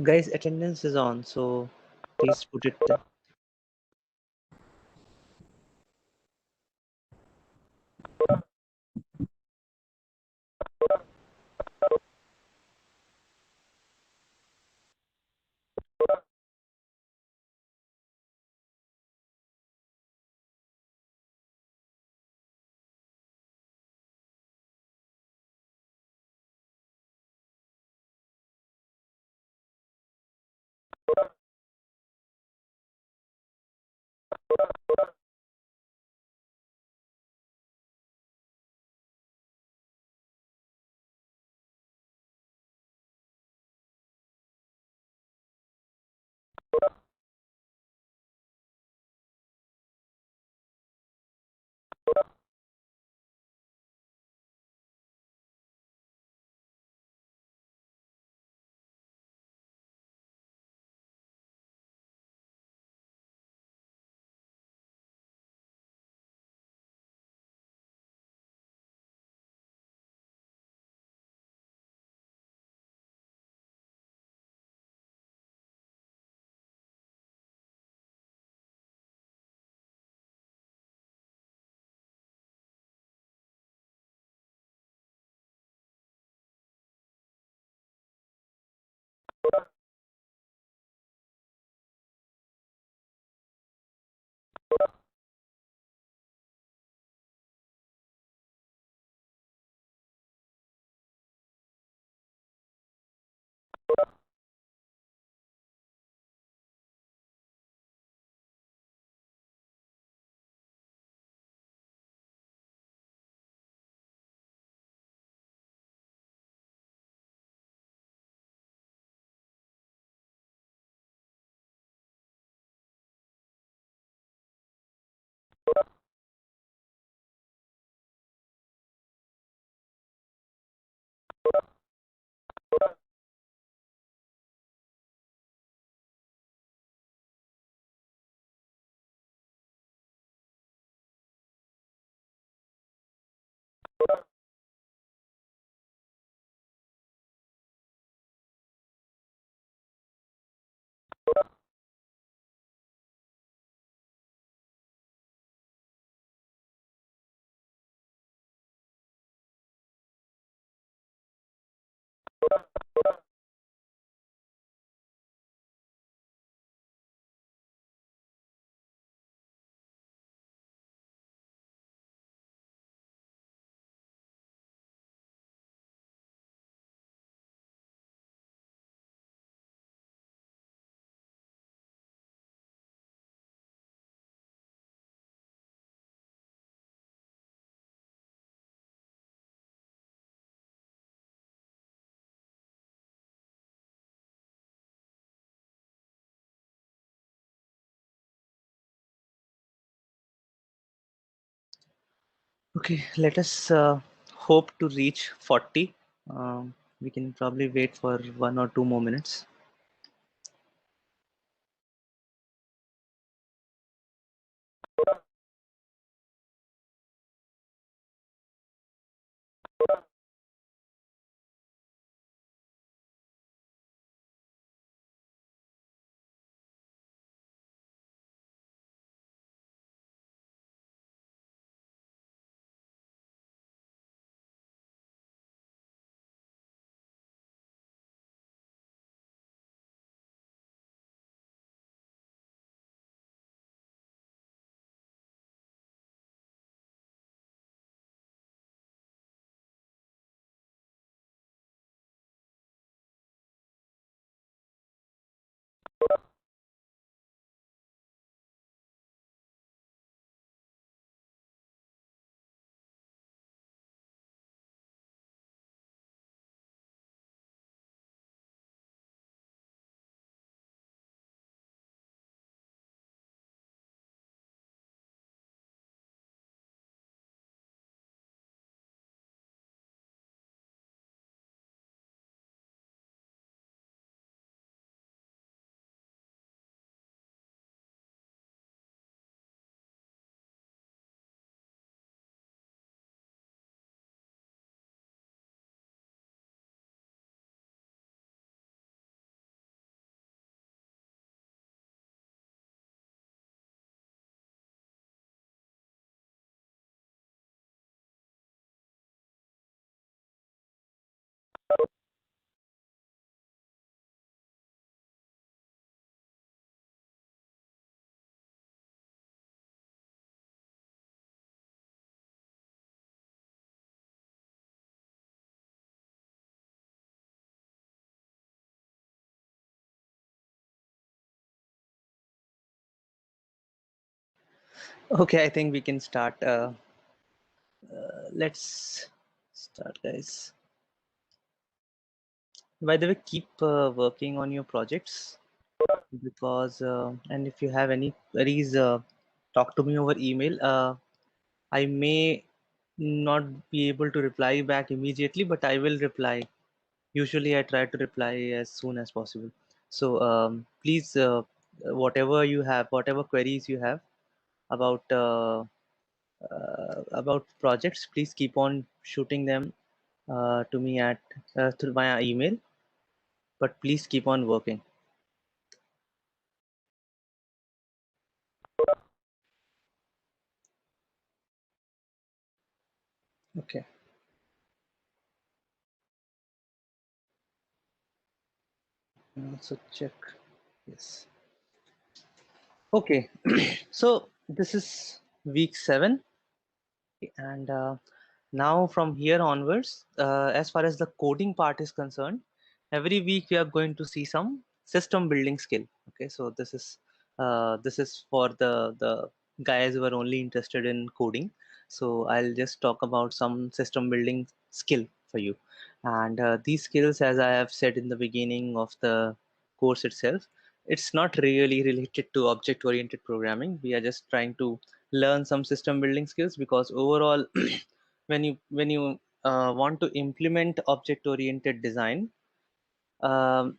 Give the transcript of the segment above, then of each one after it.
Guys, attendance is on, so please put it there. Okay, let us hope to reach 40. We can probably wait for 1 or 2 more minutes. Okay, I think we can start. Let's start, guys. By the way, keep working on your projects because, and if you have any queries, talk to me over email. I may not be able to reply back immediately, but I will reply. Usually, I try to reply as soon as possible. So, please, whatever you have, whatever queries you have about projects, please keep on shooting them to me at through via email. But please keep on working. Okay. So check. Yes. Okay. So this is week 7, and now from here onwards, as far as the coding part is concerned, every week we are going to see some system building skill. Okay, so this is for the guys who are only interested in coding. So I'll just talk about some system building skill for you, and these skills, as I have said in the beginning of the course itself, it's not really related to object oriented programming. We are just trying to learn some system building skills because overall when you want to implement object oriented design,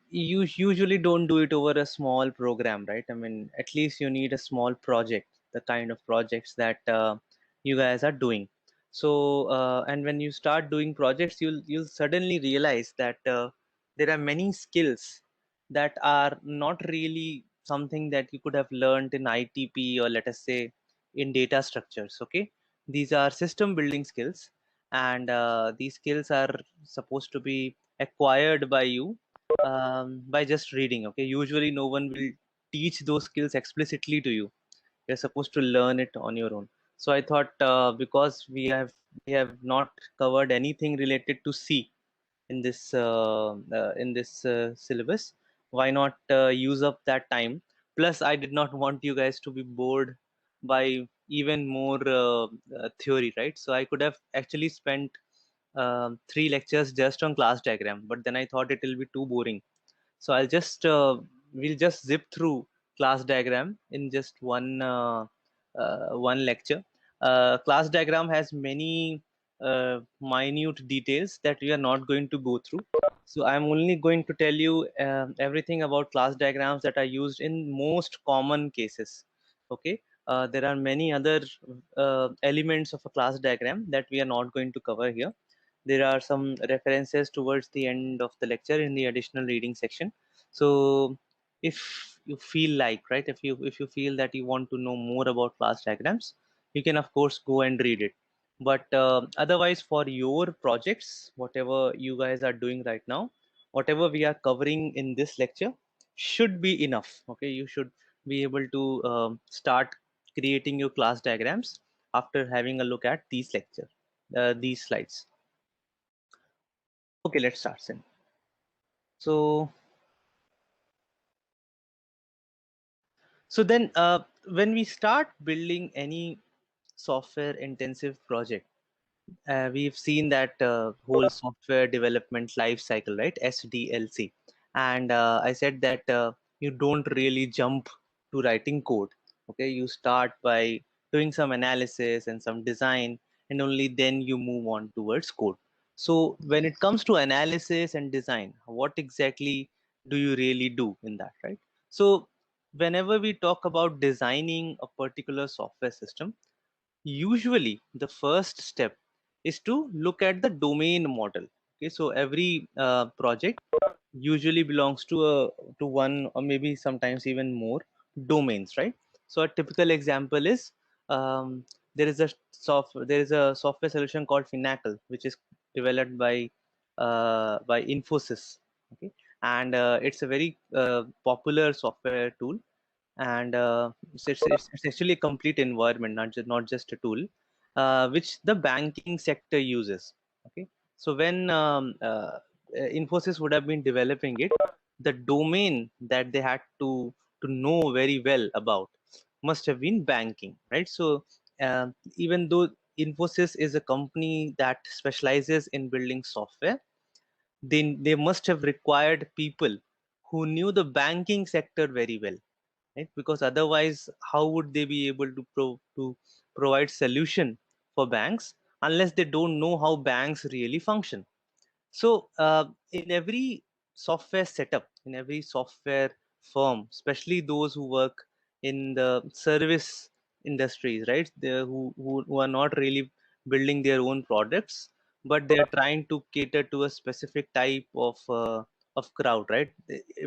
you usually don't do it over a small program, right? I mean, at least you need a small project, the kind of projects that you guys are doing. So and when you start doing projects, you'll suddenly realize that there are many skills that are not really something that you could have learned in ITP, or let us say in data structures. Okay, these are system building skills, and these skills are supposed to be acquired by you by just reading. Okay, usually no one will teach those skills explicitly to you. You're supposed to learn it on your own. So I thought, because we have not covered anything related to C in this syllabus, why not use up that time? Plus, I did not want you guys to be bored by even more theory, right? So I could have actually spent 3 lectures just on class diagram, but then I thought it will be too boring. So I'll just we'll just zip through class diagram in just one lecture. class diagram has many minute details that we are not going to go through. So I'm only going to tell you everything about class diagrams that are used in most common cases. Okay. There are many other elements of a class diagram that we are not going to cover here. There are some references towards the end of the lecture in the additional reading section. So if you feel like, right, if you feel that you want to know more about class diagrams, you can of course go and read it. But otherwise, for your projects, whatever you guys are doing right now, whatever we are covering in this lecture should be enough. Okay, you should be able to start creating your class diagrams after having a look at these slides. Okay, let's start then. So then when we start building any software intensive project, we've seen that whole software development life cycle, right? SDLC. And I said that you don't really jump to writing code. Okay, you start by doing some analysis and some design, and only then you move on towards code. So when it comes to analysis and design, what exactly do you really do in that, right? So whenever we talk about designing a particular software system, usually the first step is to look at the domain model. Okay, so every project usually belongs to one or maybe sometimes even more domains, right? So a typical example is there is a software solution called Finacle, which is developed by Infosys. Okay, and it's a very popular software tool, and it's actually a complete environment, not just a tool, which the banking sector uses. Okay, so when Infosys would have been developing it, the domain that they had to know very well about must have been banking, right? So even though Infosys is a company that specializes in building software, they must have required people who knew the banking sector very well, right? Because otherwise, how would they be able to provide solution for banks unless they don't know how banks really function? So in every software setup, in every software firm, especially those who work in the service industries, right? Who are not really building their own products, but they are trying to cater to a specific type of crowd, right?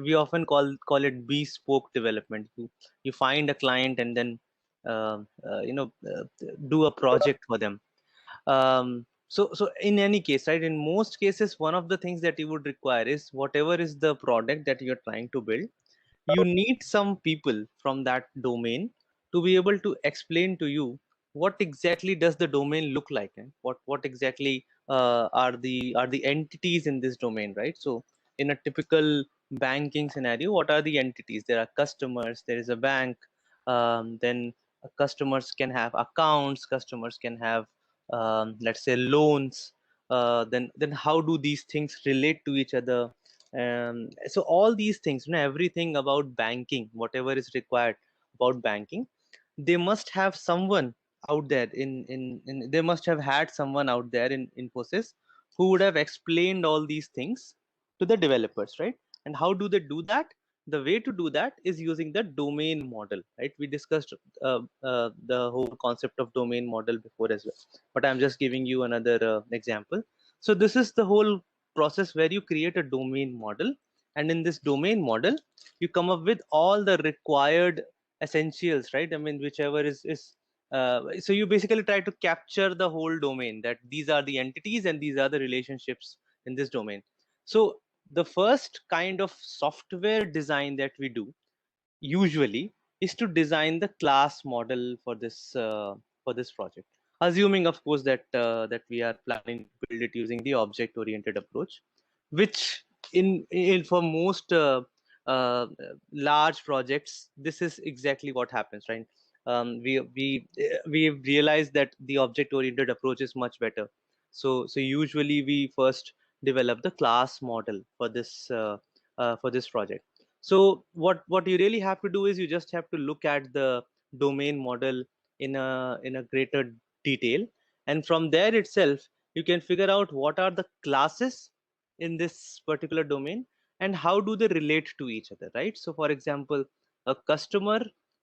We often call it bespoke development. You find a client and then do a project for them. So in any case, right, in most cases, one of the things that you would require is whatever is the product that you're trying to build, you need some people from that domain to be able to explain to you what exactly does the domain look like, and what exactly are the entities in this domain, right? So in a typical banking scenario, what are the entities? There are customers, there is a bank, then customers can have accounts, customers can have let's say loans. Then how do these things relate to each other? So all these things, everything about banking, whatever is required about banking, they must have someone out there in they must have had someone out there in Infosys who would have explained all these things to the developers, right? And how do they do that? The way to do that is using the domain model, right? We discussed the whole concept of domain model before as well, but I'm just giving you another example. So this is the whole process where you create a domain model, and in this domain model you come up with all the required essentials, right? I mean, whichever is so you basically try to capture the whole domain, that these are the entities and these are the relationships in this domain. So the first kind of software design that we do usually is to design the class model for this project, assuming of course that we are planning to build it using the object oriented approach, which in for most large projects this is exactly what happens, right? We realize that the object oriented approach is much better. So usually we first develop the class model for this project. So what you really have to do is you just have to look at the domain model in a greater detail, and from there itself you can figure out what are the classes in this particular domain and how do they relate to each other, right? So for example, a customer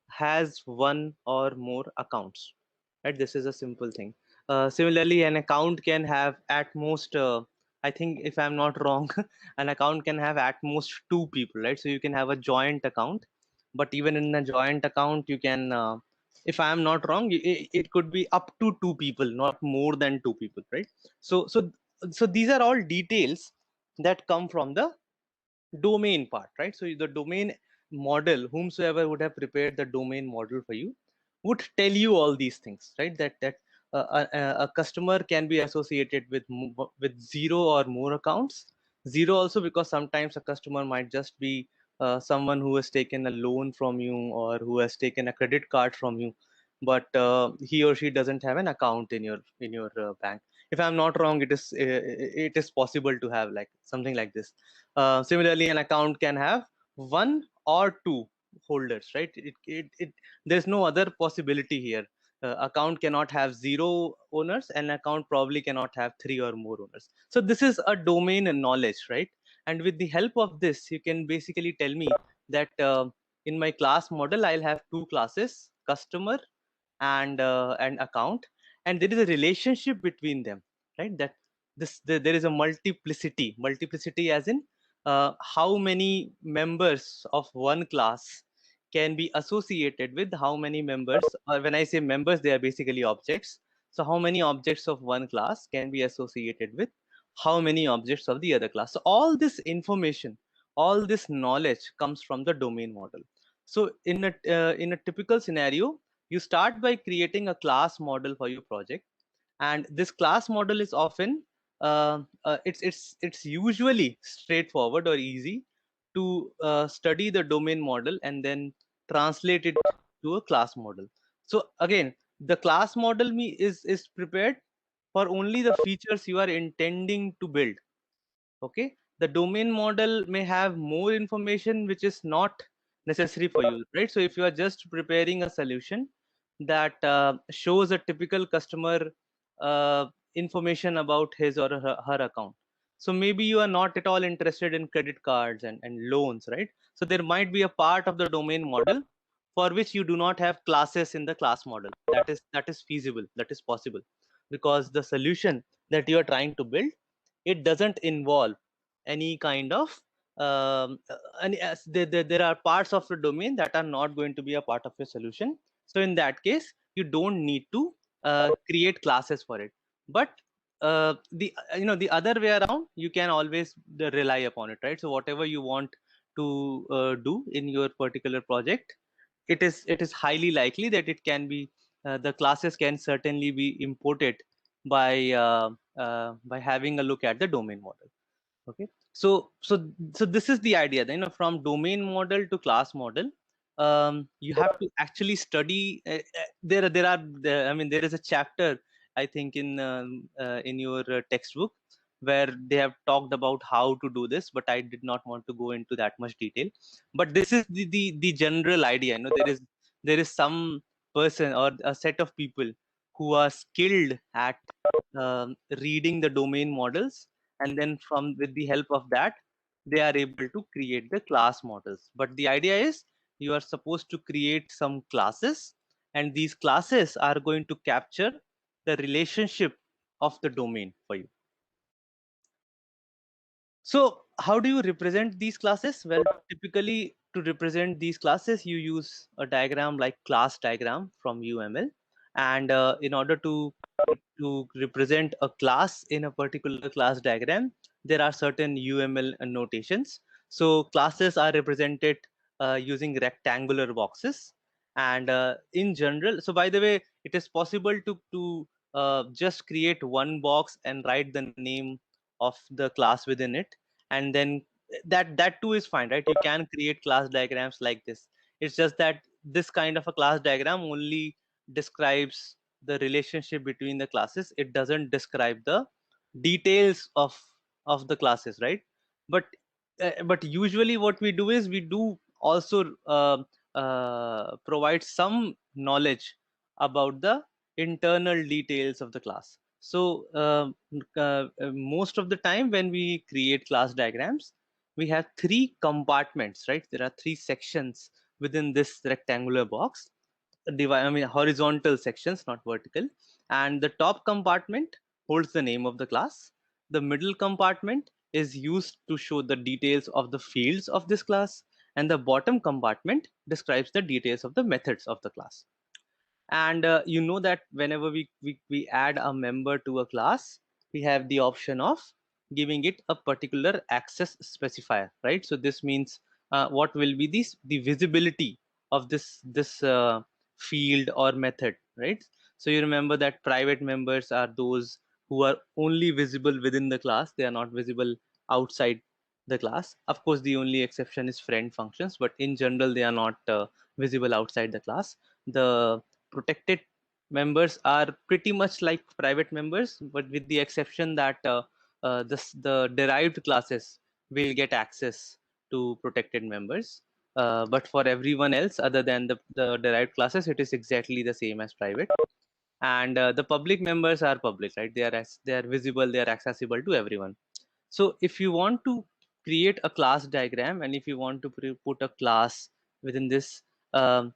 has one or more accounts, right? This is a simple thing. Similarly, an account can have at most I think, if I'm not wrong, an account can have at most two people, right? So you can have a joint account, but even in a joint account you can if I am not wrong, it could be up to two people, not more than two people, right? So these are all details that come from the domain part, right? So the domain model, whomsoever would have prepared the domain model for you, would tell you all these things, right? That a customer can be associated with zero or more accounts. Zero also because sometimes a customer might just be someone who has taken a loan from you or who has taken a credit card from you, but he or she doesn't have an account in your bank. If I'm not wrong, it is possible to have like something like this. Similarly, an account can have one or two holders, right? There's no other possibility here. Account cannot have zero owners, and account probably cannot have three or more owners. So this is a domain and knowledge, right? And with the help of this, you can basically tell me that in my class model, I'll have two classes: customer and account, and there is a relationship between them, right? That there is a multiplicity as in how many members of one class can be associated with how many members, or when I say members, they are basically objects. So how many objects of one class can be associated with how many objects of the other class? So all this information, all this knowledge comes from the domain model. So in a typical scenario, you start by creating a class model for your project, and this class model is often it's usually straightforward or easy to study the domain model and then translate it to a class model. So again, the class model is prepared for only the features you are intending to build. Okay, the domain model may have more information which is not necessary for you, right? So if you are just preparing a solution that shows a typical customer information about his or her account, so maybe you are not at all interested in credit cards and loans, right? So there might be a part of the domain model for which you do not have classes in the class model. That is feasible, that is possible, because the solution that you are trying to build, it doesn't involve any kind of there are parts of the domain that are not going to be a part of your solution. So in that case, you don't need to create classes for it. But the other way around, you can always rely upon it, right? So whatever you want to do in your particular project, it is highly likely that it can be the classes can certainly be imported by having a look at the domain model. Okay, so this is the idea, from domain model to class model. You have to actually study I mean, there is a chapter, I think, in your textbook, where they have talked about how to do this, but I did not want to go into that much detail. But this is the general idea. There is some person or a set of people who are skilled at reading the domain models, and then from with the help of that, they are able to create the class models. But the idea is, you are supposed to create some classes, and these classes are going to capture the relationship of the domain for you. So how do you represent these classes? Well, typically, to represent these classes, you use a diagram like class diagram from UML. And in order to represent a class in a particular class diagram, there are certain UML notations. So classes are represented using rectangular boxes. And in general, so by the way, it is possible to just create one box and write the name of the class within it, and then that too is fine, right? You can create class diagrams like this. It's just that this kind of a class diagram only describes the relationship between the classes. It doesn't describe the details of the classes, right? But usually what we do is we do also provide some knowledge about the internal details of the class. So most of the time when we create class diagrams, we have three compartments, right? There are three sections within this rectangular box. Horizontal sections, not vertical. And the top compartment holds the name of the class. The middle compartment is used to show the details of the fields of this class, and the bottom compartment describes the details of the methods of the class. And you know that whenever we add a member to a class, we have the option of giving it a particular access specifier, right? So this means what will be the visibility of this field or method, right? So you remember that private members are those who are only visible within the class, they are not visible outside the class. Of course, the only exception is friend functions, but in general they are not visible outside the class. The protected members are pretty much like private members, but with the exception that the derived classes will get access to protected members. But for everyone else other than the derived classes, it is exactly the same as private. And the public members are public, right? They are visible, they are accessible to everyone. So if you want to create a class diagram, and if you want to put a class within this, um,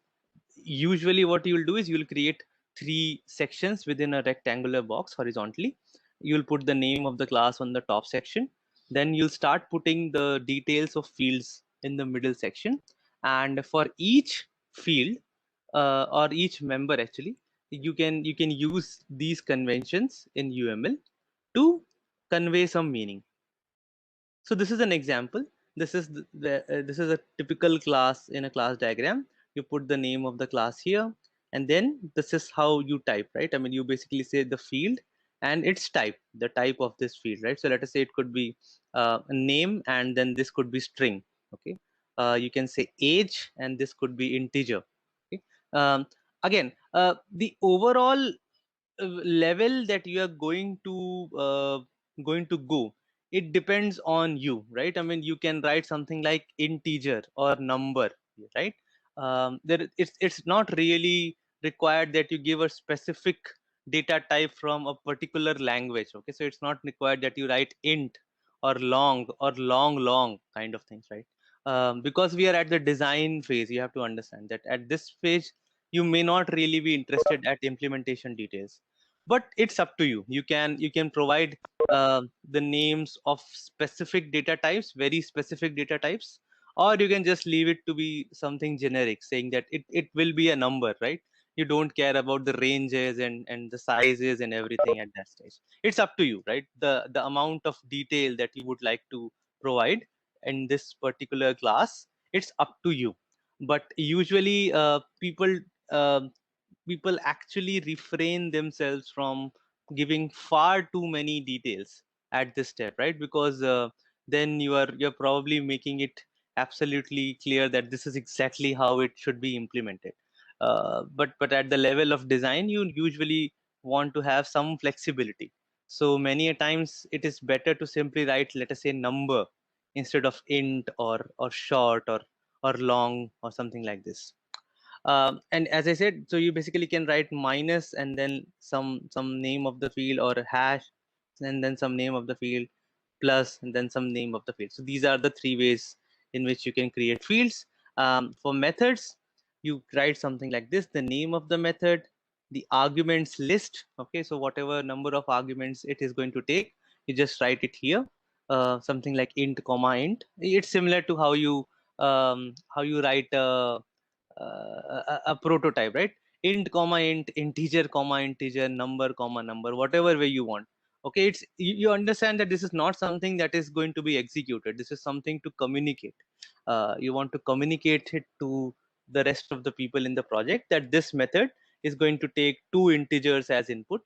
usually what you'll do is you'll create three sections within a rectangular box horizontally. You'll put the name of the class on the top section. Then you'll start putting the details of fields in the middle section. And for each field or each member, actually, you can use these conventions in UML to convey some meaning. So this is an example. This is a typical class in a class diagram. You put the name of the class here, and then this is how you type, right? I mean, you basically say the field and its type, the type of this field, right? So let us say it could be a name, and then this could be string. Okay. You can say age, and this could be integer. Okay. Again, the overall level that you are going to go, it depends on you, right? I mean, you can write something like integer or number, right? It's not really required that you give a specific data type from a particular language. Okay, so it's not required that you write int or long kind of things, right? Because we are at the design phase, you have to understand that at this phase you may not really be interested at implementation details, but it's up to you. You can provide the names of specific data types, very specific data types, or you can just leave it to be something generic, saying that it will be a number, right? You don't care about the ranges and the sizes and everything at that stage. It's up to you, right? The amount of detail that you would like to provide in this particular class, it's up to you. But usually um people actually refrain themselves from giving far too many details at this step, right? Because then you're probably making it absolutely clear that this is exactly how it should be implemented. But at the level of design, you usually want to have some flexibility. So many a times it is better to simply write, let us say, number instead of int or short or long or something like this. And as I said, so you basically can write minus and then some name of the field, or a hash and then some name of the field, plus and then some name of the field. So these are the three ways in which you can create fields. For methods, you write something like this: the name of the method, the arguments list. Okay, so whatever number of arguments it is going to take, you just write it here. Something like int comma int. It's similar to how you write a prototype, right? Int comma int, integer comma integer, number comma number, whatever way you want. Okay, you understand that this is not something that is going to be executed. This is something to communicate. You want to communicate it to the rest of the people in the project that this method is going to take two integers as input.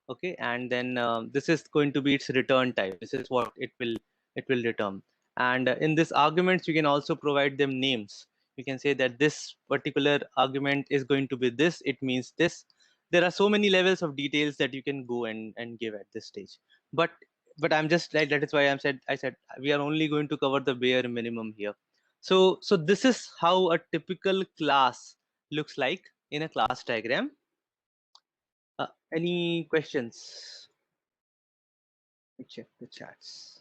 Okay, and then this is going to be its return type. This is what it will return. And in this arguments, you can also provide them names. You can say that this particular argument is going to be this, it means this. There are so many levels of details that you can go and give at this stage. But I'm just like, that is why I said we are only going to cover the bare minimum here. So this is how a typical class looks like in a class diagram. Any questions? Let me check the chats.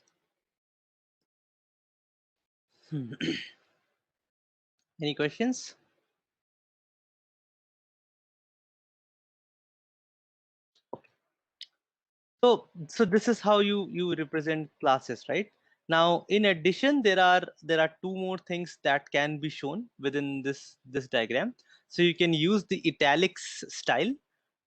Any questions? So this is how you represent classes, right? Now, in addition, there are two more things that can be shown within this diagram. So you can use the italics style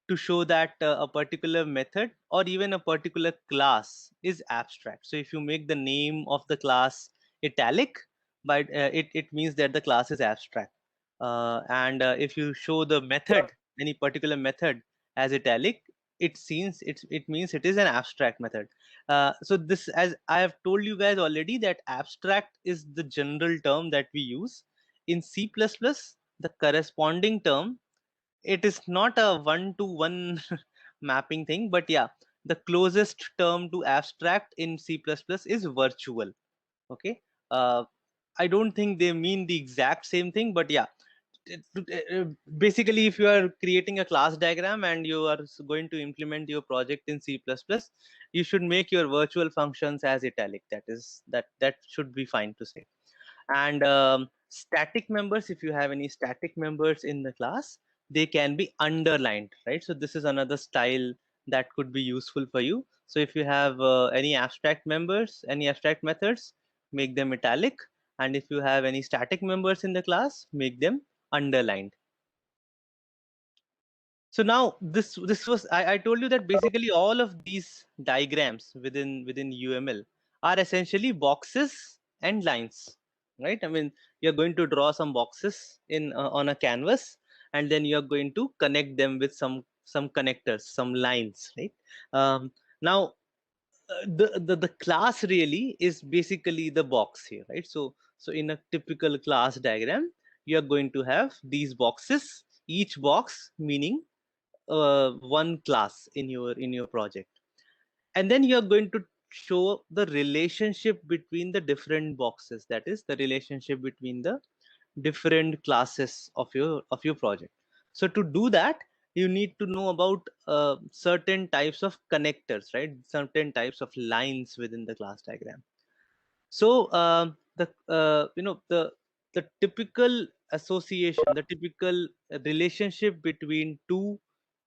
to show that a particular method or even a particular class is abstract. So if you make the name of the class italic, but it means that the class is abstract. And if you show the method, any particular method as italic, it means it is an abstract method. So this, as I have told you guys already, that abstract is the general term that we use in C++. The corresponding term, it is not a one-to-one mapping thing, but yeah, the closest term to abstract in C++ is virtual. Okay. uh, I don't think they mean the exact same thing, but yeah, basically if you are creating a class diagram and you are going to implement your project in C++, you should make your virtual functions as italic. That should be fine to say. And static members, if you have any static members in the class, they can be underlined, right? So this is another style that could be useful for you. So if you have any abstract members, any abstract methods, make them italic. And if you have any static members in the class, make them underlined. So now this was, I told you that basically all of these diagrams within UML are essentially boxes and lines, right? I mean, you're going to draw some boxes in on a canvas, and then you're going to connect them with some connectors, some lines, right? Now the class really is basically the box here, right? So in a typical class diagram, you're going to have these boxes, each box meaning one class in your project, and then you're going to show the relationship between the different boxes, that is the relationship between the different classes of your project. So to do that, you need to know about certain types of connectors, right? Certain types of lines within the class diagram. So the typical association, the typical relationship between two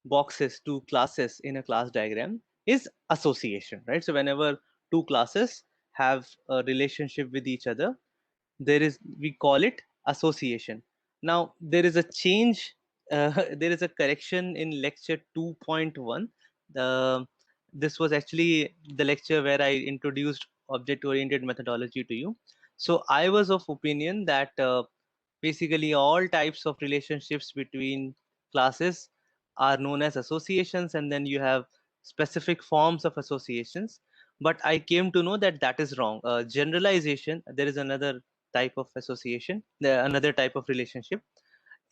boxes, two classes in a class diagram is association, right? So whenever two classes have a relationship with each other, there is, we call it association. Now there is a change, there is a correction in lecture 2.1. the this was actually the lecture where I introduced object oriented methodology to you. So I was of opinion that basically all types of relationships between classes are known as associations, and then you have specific forms of associations. But I came to know that that is wrong. Generalization, there is another type of association, another type of relationship,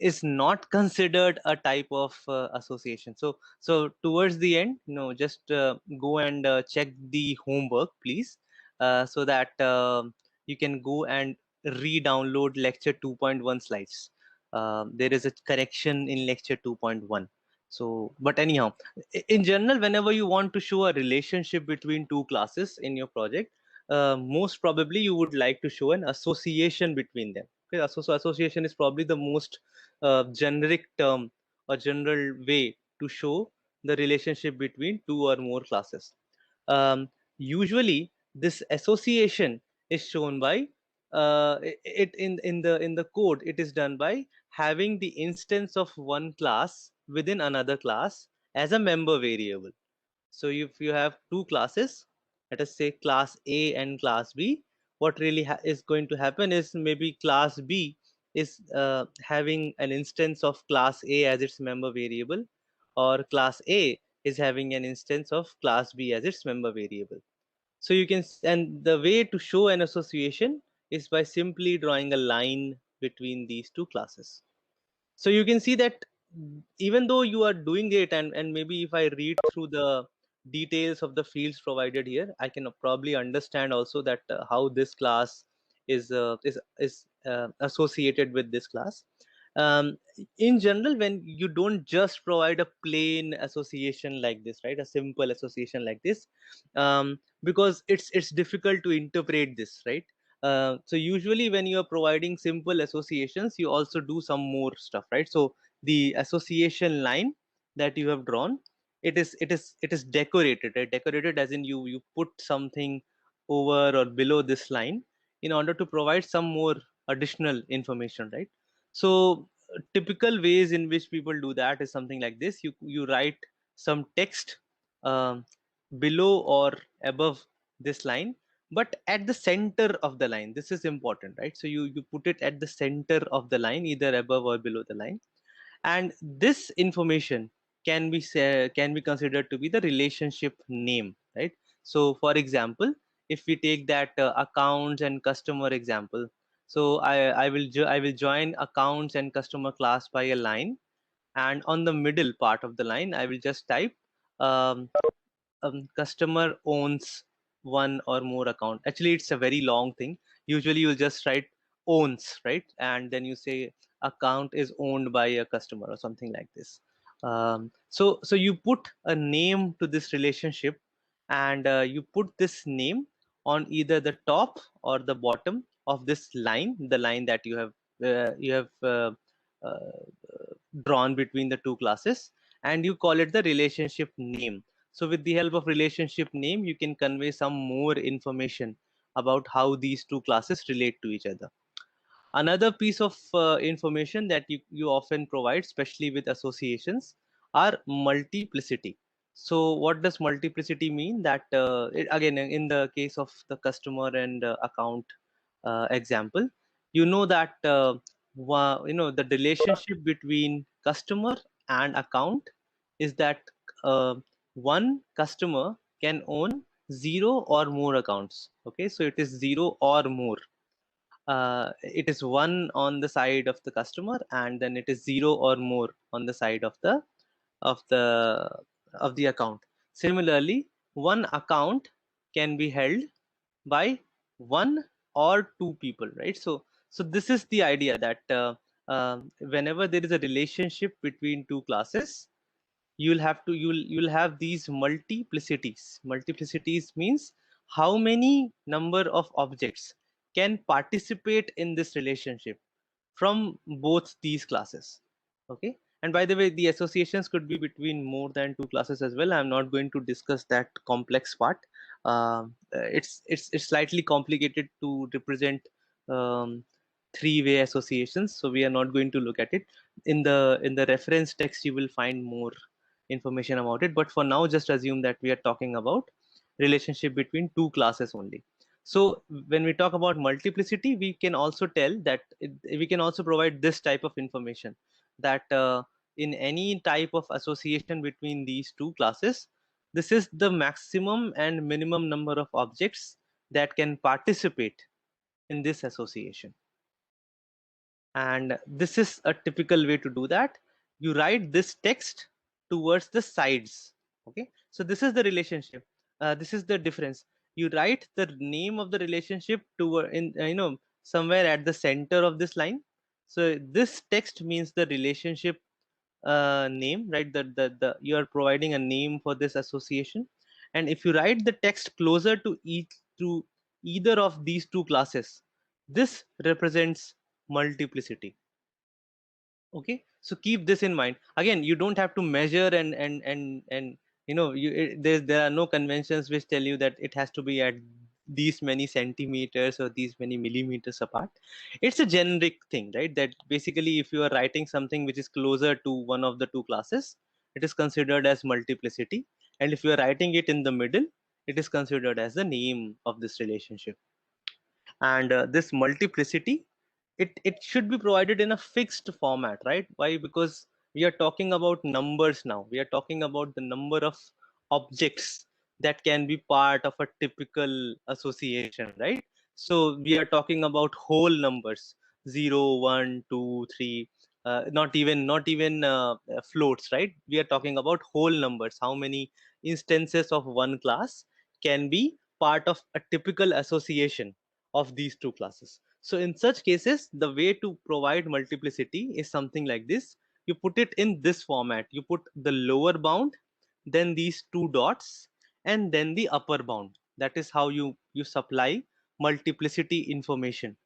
is not considered a type of association. So towards the end, just go and check the homework, please, so that you can go and re-download lecture 2.1 slides. There is a correction in lecture 2.1. So but anyhow, in general, whenever you want to show a relationship between two classes in your project, most probably you would like to show an association between them. Okay, so association is probably the most generic term or general way to show the relationship between two or more classes. Usually, this association is shown by it in the code. It is done by having the instance of one class within another class as a member variable. So if you have two classes, let us say class A and class B, what really is going to happen is maybe class B is having an instance of class A as its member variable, or class A is having an instance of class B as its member variable. So you can, and the way to show an association is by simply drawing a line between these two classes. So you can see that even though you are doing it, and maybe if I read through the details of the fields provided here, I can probably understand also that how this class is associated with this class. In general, when you don't just provide a plain association like this, right, a simple association like this, because it's difficult to interpret this, right? So usually when you are providing simple associations, you also do some more stuff, right? So the association line that you have drawn, it is decorated, right? Decorated as in you put something over or below this line in order to provide some more additional information, right? So typical ways in which people do that is something like this: you write some text um, below or above this line, but at the center of the line. This is important, right? So you put it at the center of the line, either above or below the line, and this information can be considered to be the relationship name, right? So for example, if we take that accounts and customer example, so I will join accounts and customer class by a line, and on the middle part of the line I will just type um, customer owns one or more account. Actually, it's a very long thing. Usually you'll just write owns, right? And then you say account is owned by a customer or something like this. So you put a name to this relationship, and you put this name on either the top or the bottom of this line, the line that you have drawn between the two classes, and you call it the relationship name. So with the help of relationship name, you can convey some more information about how these two classes relate to each other. Another piece of information that you often provide, especially with associations, are multiplicity. So what does multiplicity mean? That again, in the case of the customer and account example, you know that the relationship between customer and account is that uh, one customer can own zero or more accounts. Okay, so it is zero or more. It is one on the side of the customer, and then it is zero or more on the side of the of the account. Similarly, one account can be held by one or two people, right? So this is the idea that whenever there is a relationship between two classes, you'll have these multiplicities. Means how many number of objects can participate in this relationship from both these classes. Okay, and by the way, the associations could be between more than two classes as well. I'm not going to discuss that complex part. It's slightly complicated to represent um, three-way associations, so we are not going to look at it. In the reference text you will find more information about it, but for now just assume that we are talking about relationship between two classes only. So when we talk about multiplicity, we can also tell that we can also provide this type of information, that in any type of association between these two classes, this is the maximum and minimum number of objects that can participate in this association. And this is a typical way to do that. You write this text towards the sides. Okay, so this is the relationship. This is the difference. You write the name of the relationship to in somewhere at the center of this line. So this text means the relationship name, right? The you are providing a name for this association. And if you write the text closer to either of these two classes, this represents multiplicity. Okay, so keep this in mind. Again, you don't have to measure and there are no conventions which tell you that it has to be at these many centimeters or these many millimeters apart. It's a generic thing, right? That basically if you are writing something which is closer to one of the two classes, it is considered as multiplicity, and if you are writing it in the middle, it is considered as the name of this relationship. And this multiplicity, it should be provided in a fixed format, right? Why? Because we are talking about numbers now. We are talking about the number of objects that can be part of a typical association, right? So we are talking about whole numbers: 0, 1, 2, 3. Not even floats, right? We are talking about whole numbers. How many instances of one class can be part of a typical association of these two classes? So in such cases, the way to provide multiplicity is something like this. You put it in this format. You put the lower bound, then these two dots, and then the upper bound. That is how you supply multiplicity information.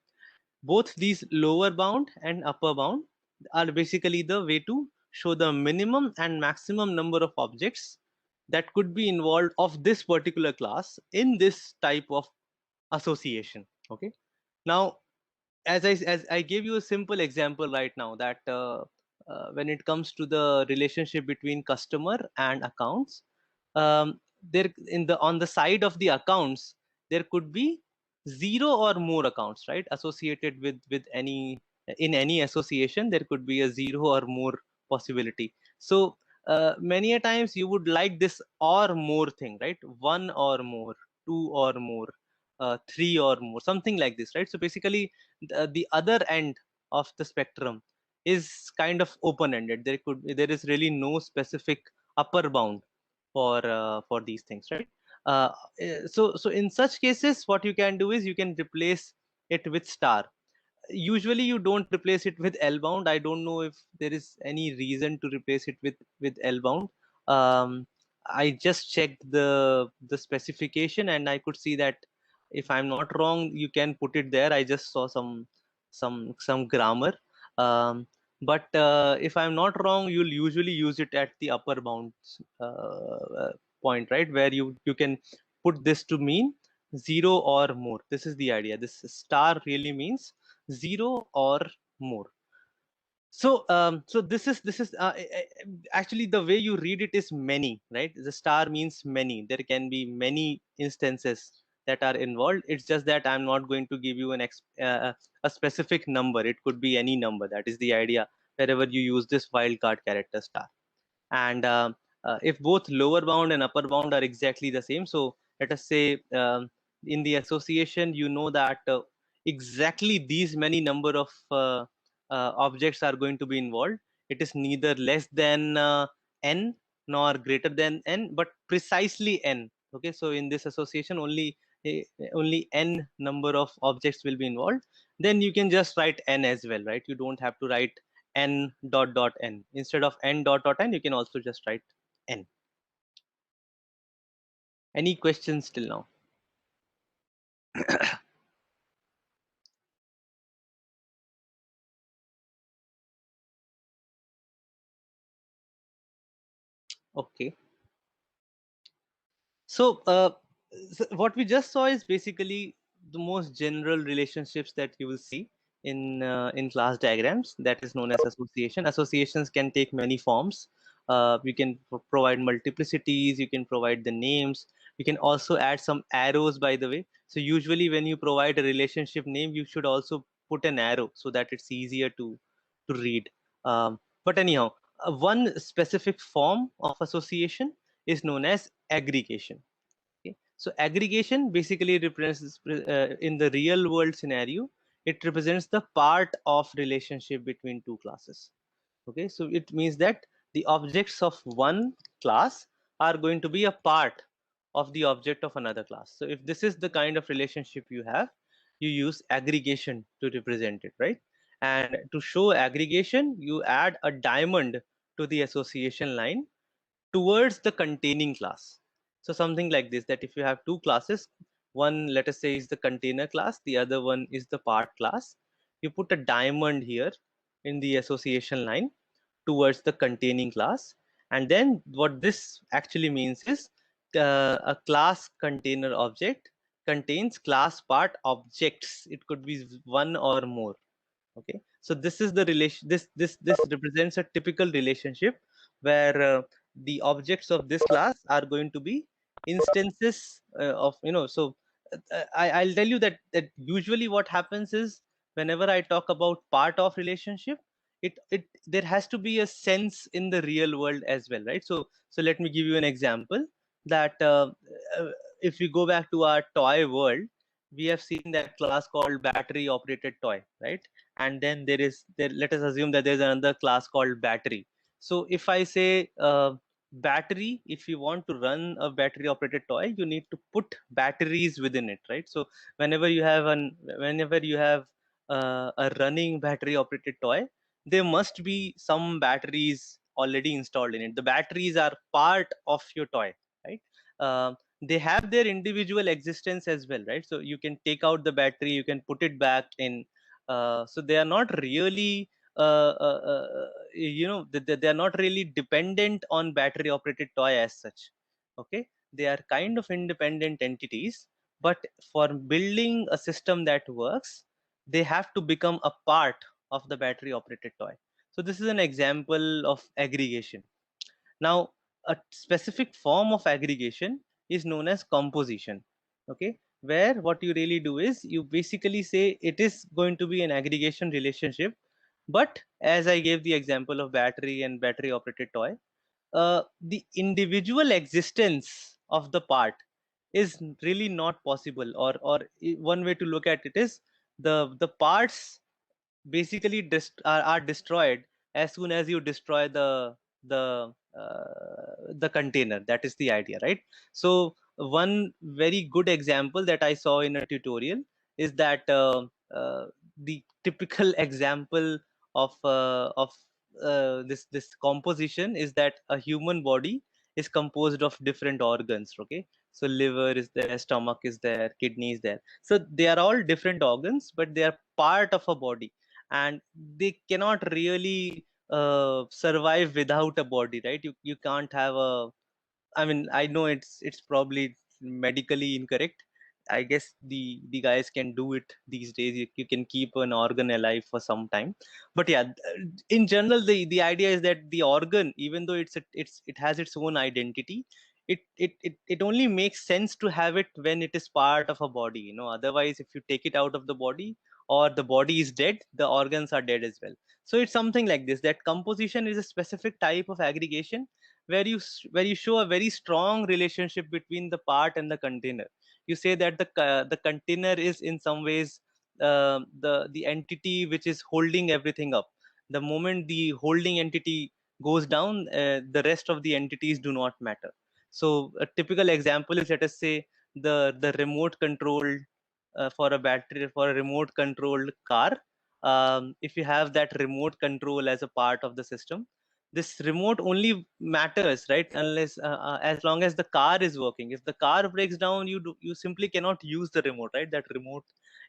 Both these lower bound and upper bound are basically the way to show the minimum and maximum number of objects that could be involved of this particular class in this type of association. Okay. Now, as I gave you a simple example right now, that when it comes to the relationship between customer and accounts, there in the on the side of the accounts there could be zero or more accounts, right, associated with any, in any association there could be a zero or more possibility. So many a times you would like this or more thing, right? One or more, two or more, three or more, something like this, right? So basically the other end of the spectrum is kind of open ended. There is really no specific upper bound for these things, right? So in such cases what you can do is you can replace it with star. Usually you don't replace it with L bound. I don't know if there is any reason to replace it with L bound. I just checked the specification and I could see that if I'm not wrong, you can put it there. I just saw some grammar. But if I'm not wrong, you'll usually use it at the upper bound point, right, where you can put this to mean zero or more. This is the idea. This star really means zero or more. So this is actually the way you read it is many, right? The star means many. There can be many instances that are involved. It's just that I'm not going to give you a specific number. It could be any number. That is the idea wherever you use this wildcard character star. And if both lower bound and upper bound are exactly the same, so let us say in the association you know that exactly these many number of objects are going to be involved. It is neither less than n nor greater than n, but precisely n. Okay, so in this association eh, only n number of objects will be involved. Then you can just write n as well, right? You don't have to write n dot dot n. Instead of n dot dot n, you can also just write n. Any questions till now? Okay. So what we just saw is basically the most general relationships that you will see in class diagrams. That is known as association. Associations can take many forms. You can provide multiplicities. You can provide the names. You can also add some arrows, by the way. So usually when you provide a relationship name, you should also put an arrow so that it's easier to read. But anyhow, one specific form of association is known as aggregation. Okay? So aggregation basically represents in the real world scenario, it represents the part of relationship between two classes. Okay, so it means that the objects of one class are going to be a part of the object of another class. So if this is the kind of relationship you have, you use aggregation to represent it, right? And to show aggregation, you add a diamond to the association line towards the containing class. So something like this, that if you have two classes, one let us say is the container class, the other one is the part class, you put a diamond here in the association line towards the containing class. And then what this actually means is a class container object contains class part objects. It could be one or more. Okay, so this is the relation. This represents a typical relationship where the objects of this class are going to be instances of, so I'll tell you that usually what happens is whenever I talk about part of relationship, it there has to be a sense in the real world as well, right? So let me give you an example that uh, if we go back to our toy world, we have seen that class called battery operated toy, right? And then there, let us assume that there's another class called battery. So if I say battery, if you want to run a battery operated toy, you need to put batteries within it, right? So whenever you have a running battery operated toy, there must be some batteries already installed in it. The batteries are part of your toy, right? They have their individual existence as well, right? So you can take out the battery, you can put it back in. So they are not really they are not really dependent on battery operated toy as such. Okay, they are kind of independent entities, but for building a system that works, they have to become a part of the battery operated toy. So this is an example of aggregation. Now, a specific form of aggregation is known as composition. Okay, where what you really do is you basically say it is going to be an aggregation relationship, but as I gave the example of battery and battery operated toy, the individual existence of the part is really not possible. One way to look at it is the parts basically are destroyed as soon as you destroy the container. That is the idea, right? So one very good example that I saw in a tutorial is that the typical example of this composition is that a human body is composed of different organs. Okay, so liver is there, stomach is there, kidney is there. So they are all different organs, but they are part of a body, and they cannot really survive without a body, right? You can't have a, I mean, I know it's probably medically incorrect. I guess the guys can do it these days. You can keep an organ alive for some time, but yeah, in general, the idea is that the organ, even though it has its own identity, it only makes sense to have it when it is part of a body. You know, otherwise, if you take it out of the body or the body is dead, the organs are dead as well. So it's something like this. That composition is a specific type of aggregation where you show a very strong relationship between the part and the container. You say that the container is in some ways the entity which is holding everything up. The moment the holding entity goes down, the rest of the entities do not matter. So a typical example is, let us say, the remote controlled for a battery, for a remote controlled car. If you have that remote control as a part of the system, this remote only matters, right, unless as long as the car is working. If the car breaks down, you simply cannot use the remote, right? That remote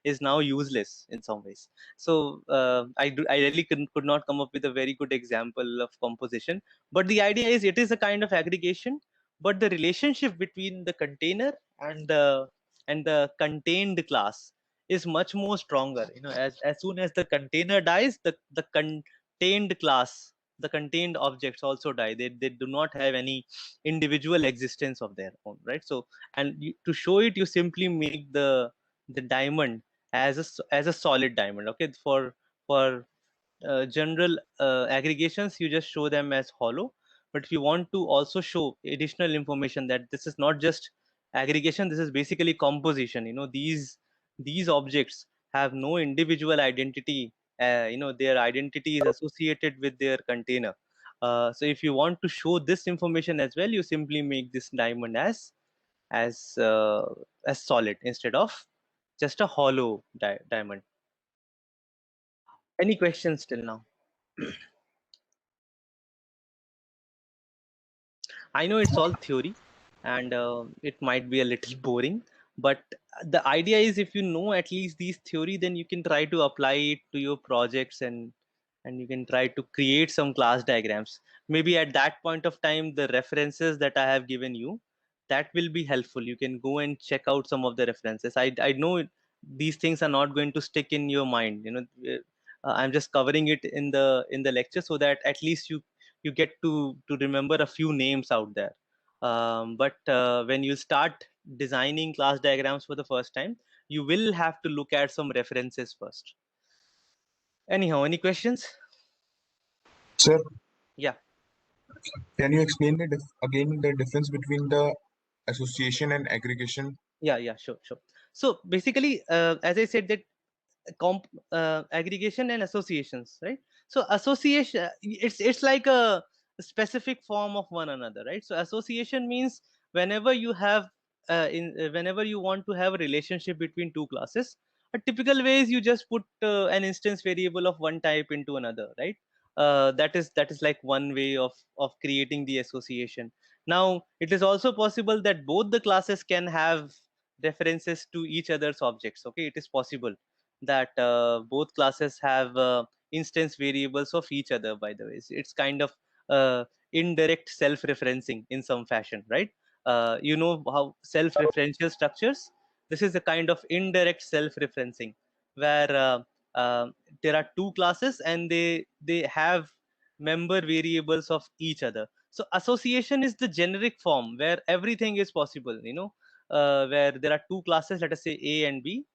is now useless in some ways. So I really could not come up with a very good example of composition, but the idea is it is a kind of aggregation, but the relationship between the container and the contained class is much more stronger. You know, as soon as the container dies, the contained class, the contained objects also die. They do not have any individual existence of their own, right? So, and to show it, you simply make the diamond as a solid diamond. Okay, for general aggregations, you just show them as hollow. But if you want to also show additional information that this is not just aggregation, this is basically composition. You know, these objects have no individual identity. Their identity is associated with their container. So if you want to show this information as well, you simply make this diamond as uh, as solid instead of just a hollow diamond. Any questions till now? I know it's all theory, and it might be a little boring, but the idea is if you know at least these theory, then you can try to apply it to your projects, and you can try to create some class diagrams. Maybe at that point of time, the references that I have given you, that will be helpful. You can go and check out some of the references. I know these things are not going to stick in your mind. I'm just covering it in the lecture so that at least you get to remember a few names out there. But when you start designing class diagrams for the first time, you will have to look at some references first. Anyhow, any questions? Sir, Yeah. can you explain again the difference between the association and aggregation? Yeah, sure. So basically, as I said, that aggregation and associations, right? So association, it's like a specific form of one another, right? So association means whenever you have whenever you want to have a relationship between two classes, A typical way is you just put an instance variable of one type into another, right? That is like one way of creating the association. Now it is also possible that both the classes can have references to each other's objects. Okay, it is possible that both classes have instance variables of each other. By the way, it's kind of indirect self-referencing in some fashion, right? You know how self-referential structures, this is a kind of indirect self-referencing where there are two classes and they have member variables of each other. So association is the generic form where everything is possible, where there are two classes, let us say A and B.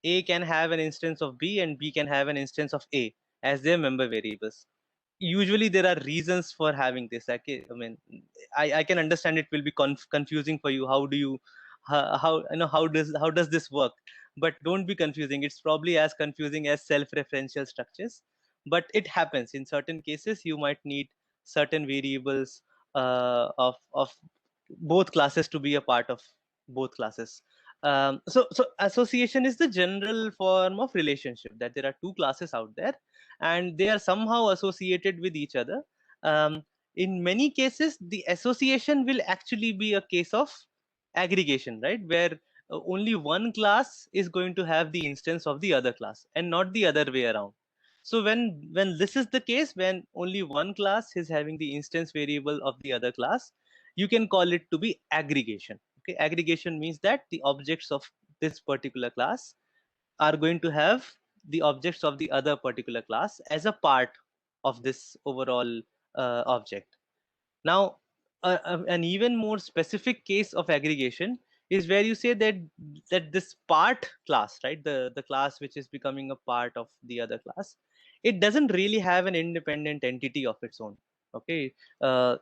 A can have an instance of B and B can have an instance of A as their member variables. Usually there are reasons for having this. I mean, I can understand it will be confusing for you. How do you how how does this work? But don't be confusing. It's probably as confusing as self-referential structures, but it happens in certain cases. You might need certain variables of both classes to be a part of both classes. So association is the general form of relationship, that there are two classes out there and they are somehow associated with each other. In many cases the association will actually be a case of aggregation, right, where only one class is going to have the instance of the other class and not the other way around. So when this is the case, when only one class is having the instance variable of the other class, you can call it to be aggregation. Okay, aggregation means that the objects of this particular class are going to have the objects of the other particular class as a part of this overall object. Now, an even more specific case of aggregation is where you say that this part class, right, the class which is becoming a part of the other class, it doesn't really have an independent entity of its own. Okay,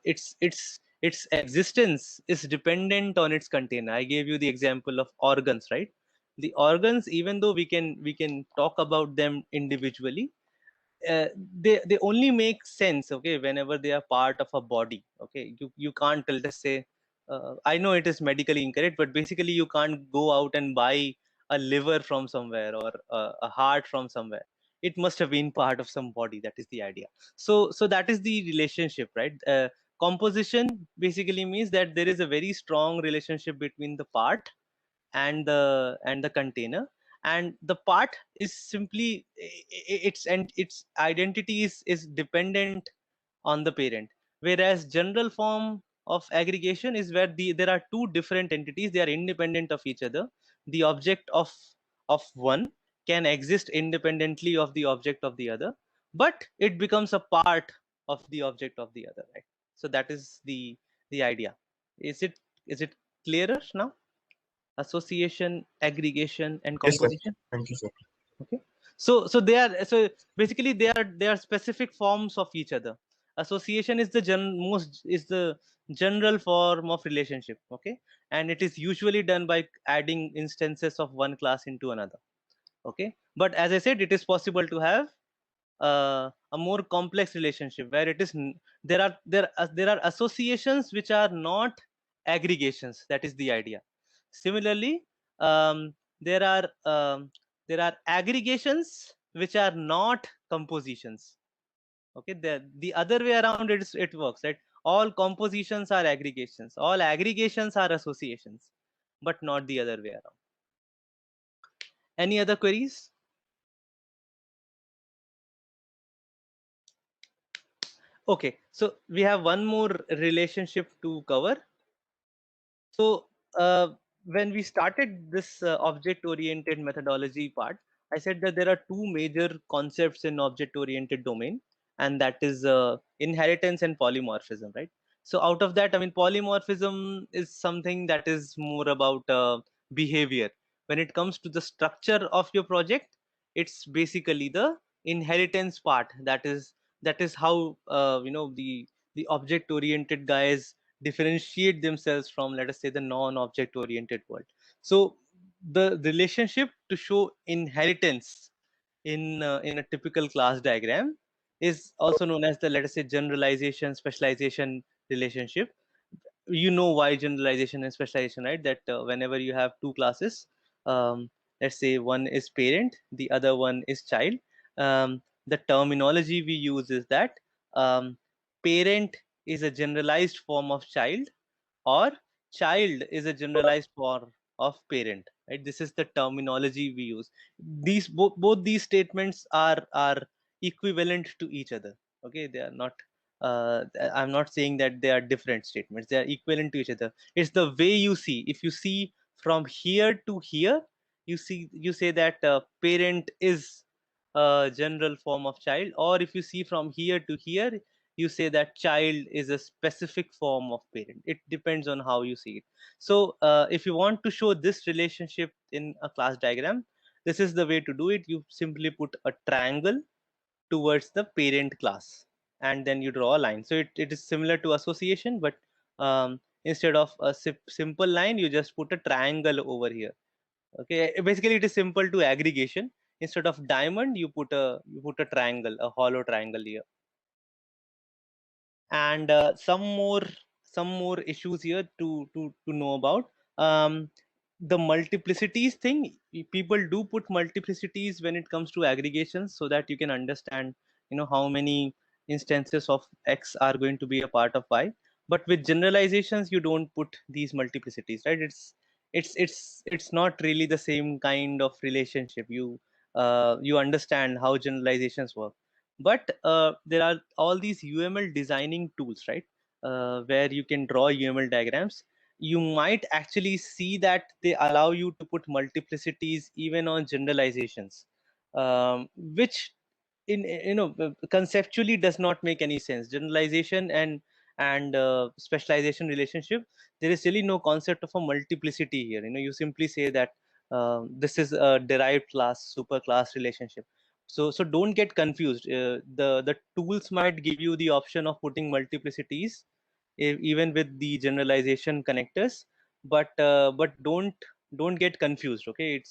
its existence is dependent on its container. I gave you the example of organs, right? The organs, even though we can talk about them individually, they only make sense, okay, whenever they are part of a body. Okay, you can't, let us say, I know it is medically incorrect, but basically you can't go out and buy a liver from somewhere or a heart from somewhere. It must have been part of some body. That is the idea. So that is the relationship, right? Composition basically means that there is a very strong relationship between the part and the container, and the part is simply its identity is dependent on the parent. Whereas general form of aggregation is where there are two different entities, they are independent of each other. The object of one can exist independently of the object of the other, but it becomes a part of the object of the other, right? So that is the idea. Is it clearer now? Association, aggregation, and Yes, sir. composition. Thank you, sir. Okay, so basically they are specific forms of each other. Association is the general form of relationship. Okay, and it is usually done by adding instances of one class into another. Okay, but as I said, it is possible to have a more complex relationship where there are associations which are not aggregations. That is the idea. Similarly, there are aggregations which are not compositions. Okay, the other way around it works, right? All compositions are aggregations, all aggregations are associations, but not the other way around. Any other queries? Okay, so we have one more relationship to cover. So when we started this object-oriented methodology part, I said that there are two major concepts in object-oriented domain, and that is inheritance and polymorphism, right? So out of that, I mean, polymorphism is something that is more about behavior. When it comes to the structure of your project, it's basically the inheritance part. That is how the object-oriented guys differentiate themselves from, let us say, the non-object oriented world. So the relationship to show inheritance in a typical class diagram is also known as the, let us say, generalization specialization relationship. You know why generalization and specialization, right? That whenever you have two classes, um, let's say one is parent, the other one is child. The terminology we use is that parent is a generalized form of child, or child is a generalized form of parent, right? This is the terminology we use. These both these statements are equivalent to each other. Okay, they are not, I'm not saying that they are different statements, they are equivalent to each other. It's the way you see. If you see from here to here, you say that parent is a general form of child, or if you see from here to here, you say that child is a specific form of parent. It depends on how you see it. So if you want to show this relationship in a class diagram, this is the way to do it. You simply put a triangle towards the parent class, and then you draw a line. So it is similar to association, but instead of a simple line, you just put a triangle over here. Okay, basically it is simple to aggregation. Instead of diamond, you put a triangle, a hollow triangle here. And some more issues here to know about. The multiplicities thing, people do put multiplicities when it comes to aggregations, so that you can understand, how many instances of x are going to be a part of y. But with generalizations, you don't put these multiplicities, right? It's not really the same kind of relationship. You understand how generalizations work. But there are all these UML designing tools, right? Where you can draw UML diagrams. You might actually see that they allow you to put multiplicities even on generalizations, which in conceptually does not make any sense. Generalization and specialization relationship, there is really no concept of a multiplicity here. You simply say that this is a derived class superclass relationship. So don't get confused. The tools might give you the option of putting multiplicities, even with the generalization connectors, but don't get confused. Okay,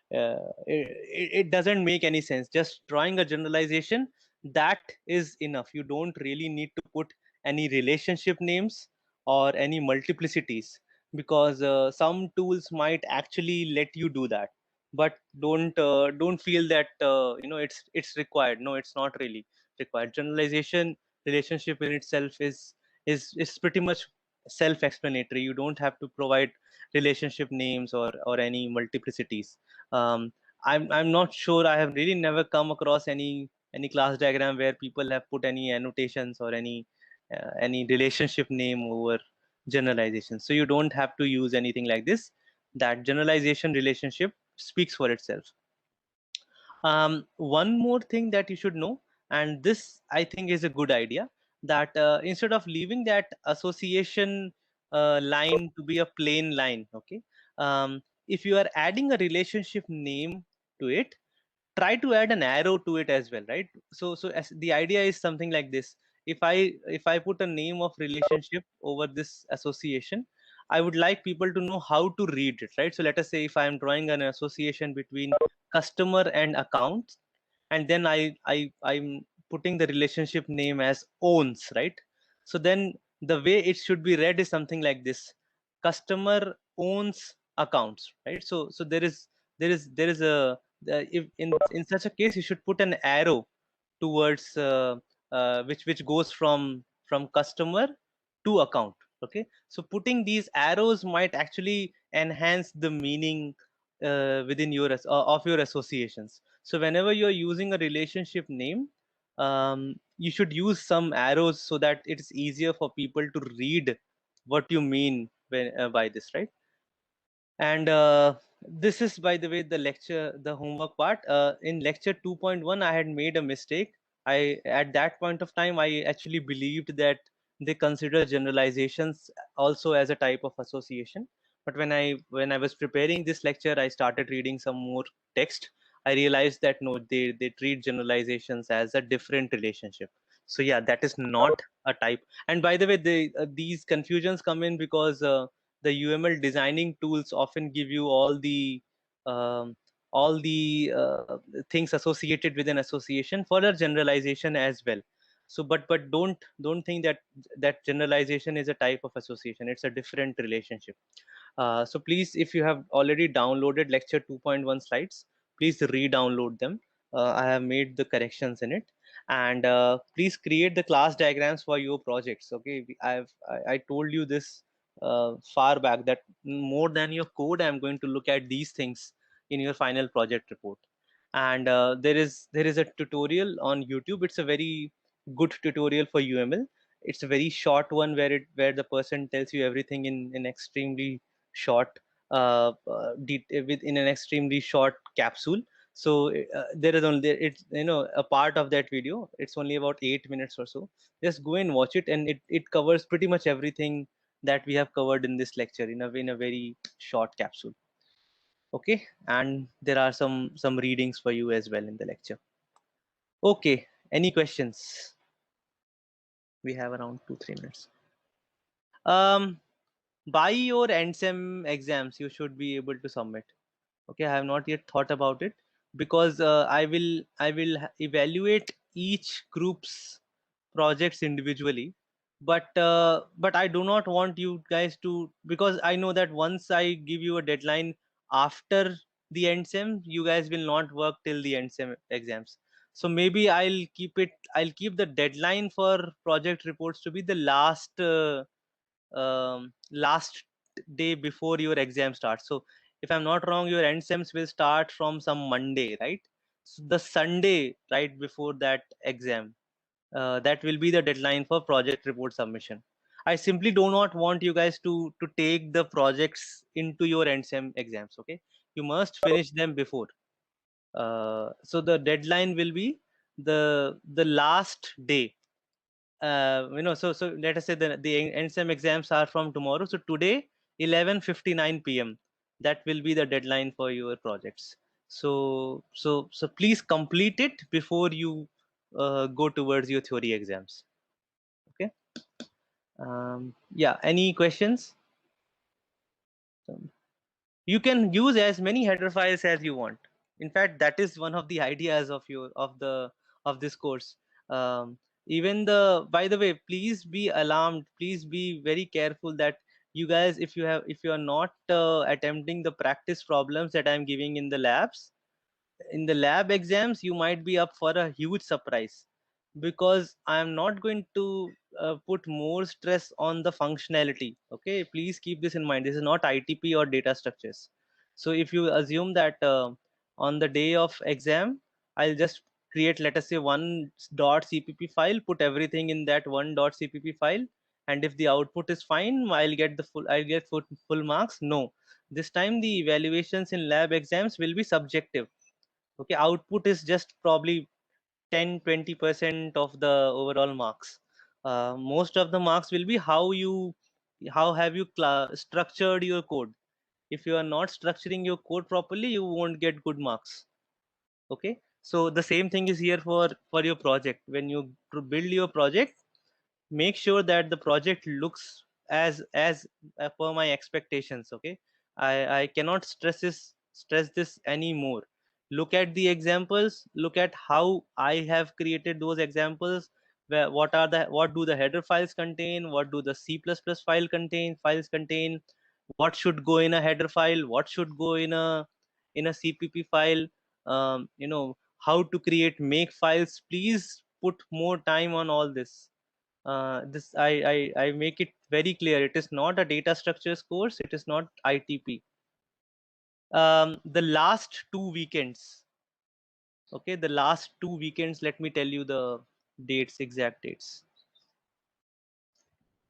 it doesn't make any sense. Just drawing a generalization, that is enough. You don't really need to put any relationship names or any multiplicities, because some tools might actually let you do that. But don't feel that it's required. No, it's not really required. Generalization relationship in itself is pretty much self-explanatory. You don't have to provide relationship names or any multiplicities. I'm not sure. I have really never come across any class diagram where people have put any annotations or any relationship name over generalization. So you don't have to use anything like this. That generalization relationship speaks for itself. One more thing that you should know, and this I think is a good idea, that instead of leaving that association line to be a plain line, okay, if you are adding a relationship name to it, try to add an arrow to it as well, right? So as the idea is something like this. If I put a name of relationship over this association, I would like people to know how to read it, right? So let us say if I am drawing an association between customer and account, and then I'm putting the relationship name as owns, right? So then the way it should be read is something like this: customer owns accounts, right? So there is a if in such a case, you should put an arrow towards which goes from customer to account. Okay, so putting these arrows might actually enhance the meaning within of your associations. So whenever you're using a relationship name, you should use some arrows so that it's easier for people to read what you mean by this, right? And this is, by the way, the homework part. In lecture 2.1, I had made a mistake. At that point of time, I actually believed that they consider generalizations also as a type of association. But when I was preparing this lecture, I started reading some more text. I realized that no, they treat generalizations as a different relationship. So yeah, that is not a type. And by the way, these confusions come in because the UML designing tools often give you um, all the things associated with an association for a generalization as well. So, but don't think that generalization is a type of association. It's a different relationship. So please, if you have already downloaded lecture 2.1 slides, please re-download them. I have made the corrections in it, and please create the class diagrams for your projects. Okay, I told you this far back that more than your code, I'm going to look at these things in your final project report. And there is a tutorial on YouTube. It's a very good tutorial for UML. It's a very short one where the person tells you everything in extremely short within an extremely short capsule. So there is only it's a part of that video. It's only about 8 minutes or so. Just go and watch it, and it covers pretty much everything that we have covered in this lecture in a very short capsule. Okay, and there are some readings for you as well in the lecture. Okay, any questions? We have around 2-3 minutes. um by your NSEM exams you should be able to submit. Okay, I have not yet thought about it, because I will evaluate each group's projects individually, but I do not want you guys to, because I know that once I give you a deadline after the NSEM, you guys will not work till the NSEM exams. So maybe I'll keep the deadline for project reports to be the last day before your exam starts. So if I'm not wrong, your end sems will start from some Monday, right? So the Sunday right before that exam, that will be the deadline for project report submission. I simply do not want you guys to take the projects into your end sem exams. Okay, you must finish them before. So the deadline will be the last day. So let us say the NSEM exams are from tomorrow. So today 11:59 p.m. that will be the deadline for your projects. So please complete it before you go towards your theory exams. Okay. Yeah, any questions? You can use as many header files as you want. In fact, that is one of the ideas of this course. Even the By the way, please be alarmed, please be very careful that you guys, if you are not attempting the practice problems that I'm giving in the labs, in the lab exams you might be up for a huge surprise, because I am not going to put more stress on the functionality. Okay, please keep this in mind. This is not ITP or data structures. So if you assume that on the day of exam I'll just create, let us say, one .cpp file, put everything in that one .cpp file, and if the output is fine, I'll get full marks. No, this time the evaluations in lab exams will be subjective. Okay, output is just probably 10-20% of the overall marks. Most of the marks will be how have you structured your code. If you are not structuring your code properly, you won't get good marks. Okay, so the same thing is here for your project. When you build your project, make sure that the project looks as per my expectations. Okay, I cannot stress this anymore. Look at the examples, look at how I have created those examples. What do the header files contain, what do the C++ files contain, what should go in a header file, what should go in a CPP file. How to create make files. Please put more time on all this. This I make it very clear. It is not a data structures course. It is not ITP. The last 2 weekends. Okay, the last 2 weekends. Let me tell you the dates, exact dates.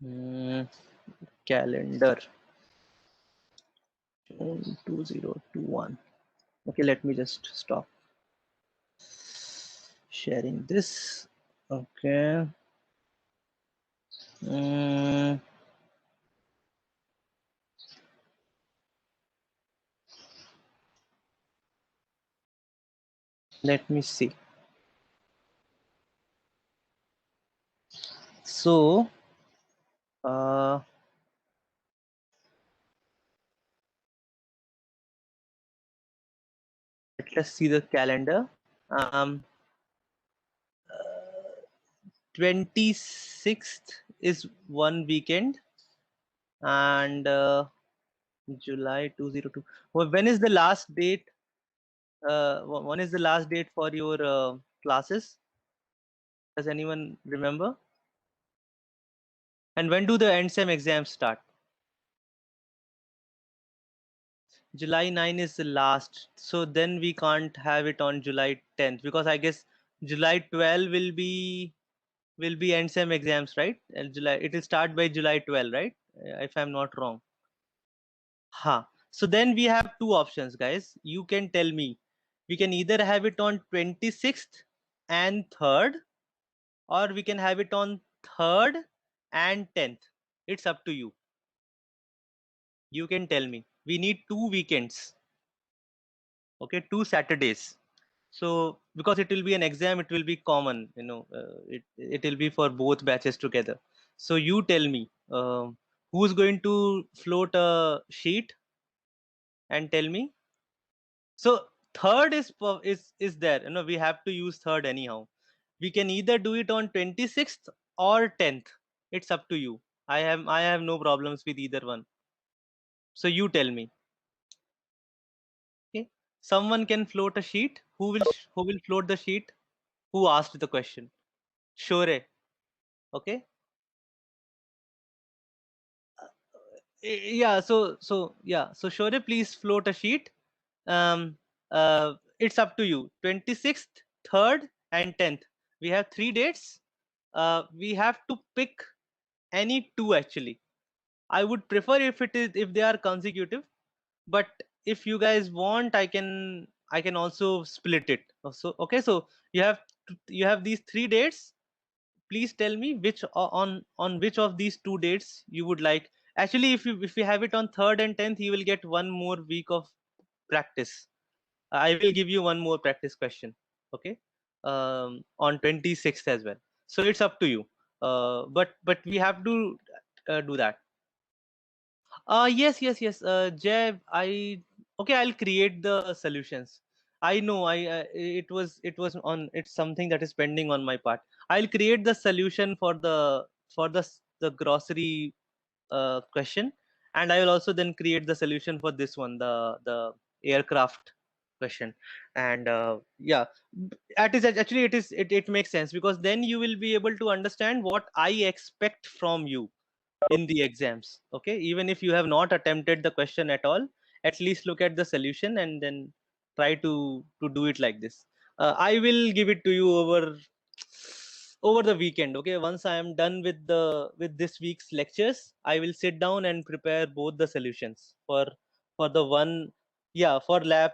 Hmm, calendar. June 2021. Okay, let me just stop sharing this. Okay. Hmm, let me see. So, uh, let's see the calendar. Um, 26th is one weekend, and July 2002. Well, when is the last date? When is the last date for your classes? Does anyone remember? And when do the end sem exams start? July 9 is the last. So then we can't have it on July 10th because I guess July 12 will be end sem exams, right? And July it will start by July 12, right? If I'm not wrong. Huh. So then we have two options, guys. You can tell me. We can either have it on 26th and 3rd, or we can have it on 3rd and 10th. It's up to you. You can tell me. We need 2 weekends. Okay, 2 Saturdays. So because it will be an exam, it will be common. It will be for both batches together. So you tell me, who's going to float a sheet and tell me. So third is there. We have to use third anyhow. We can either do it on 26th or 10th. It's up to you. I have no problems with either one. So you tell me. Okay. Someone can float a sheet. Who will float the sheet? Who asked the question? Sure. Okay. So Sure, please float a sheet. It's up to you. 26th, 3rd, and 10th. We have 3 dates. We have to pick any two actually. I would prefer if they are consecutive, but if you guys want, I can also split it. So okay, so you have these 3 dates. Please tell me on which of these 2 dates you would like. Actually, if you have it on 3rd and 10th, you will get one more week of practice. I will give you one more practice question. Okay, on 26th as well. So it's up to you. But we have to do that. Yes. Jay, okay. I'll create the solutions. I know. It was on. It's something that is pending on my part. I'll create the solution for the grocery question, and I will also then create the solution for this one, the aircraft question. And yeah, that is actually it makes sense because then you will be able to understand what I expect from you in the exams. Okay, even if you have not attempted the question at all, at least look at the solution and then try to do it like this. I will give it to you over the weekend. Okay, once I am done with this week's lectures, I will sit down and prepare both the solutions for the one. Yeah, for lab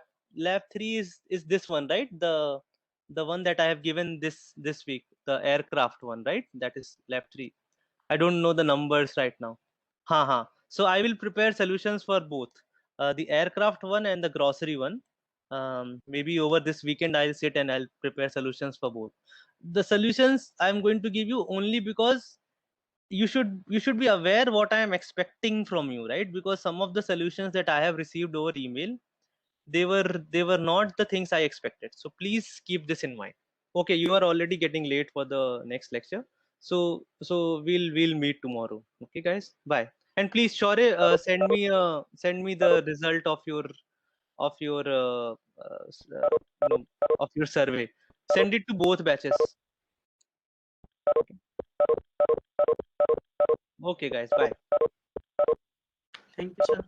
3 is this one, right? The one that I have given this week, the aircraft one, right? That is lab 3. I don't know the numbers right now. Ha. So I will prepare solutions for both, the aircraft one and the grocery one. Maybe over this weekend I'll sit and I'll prepare solutions for both. The solutions I'm going to give you only because you should be aware what I am expecting from you, right? Because some of the solutions that I have received over email, they were not the things I expected. So please keep this in mind. Okay, you are already getting late for the next lecture. So we'll meet tomorrow. Okay, guys. Bye. And please, Shore, send me the result of your survey. Send it to both batches. Okay, guys. Bye. Thank you, sir.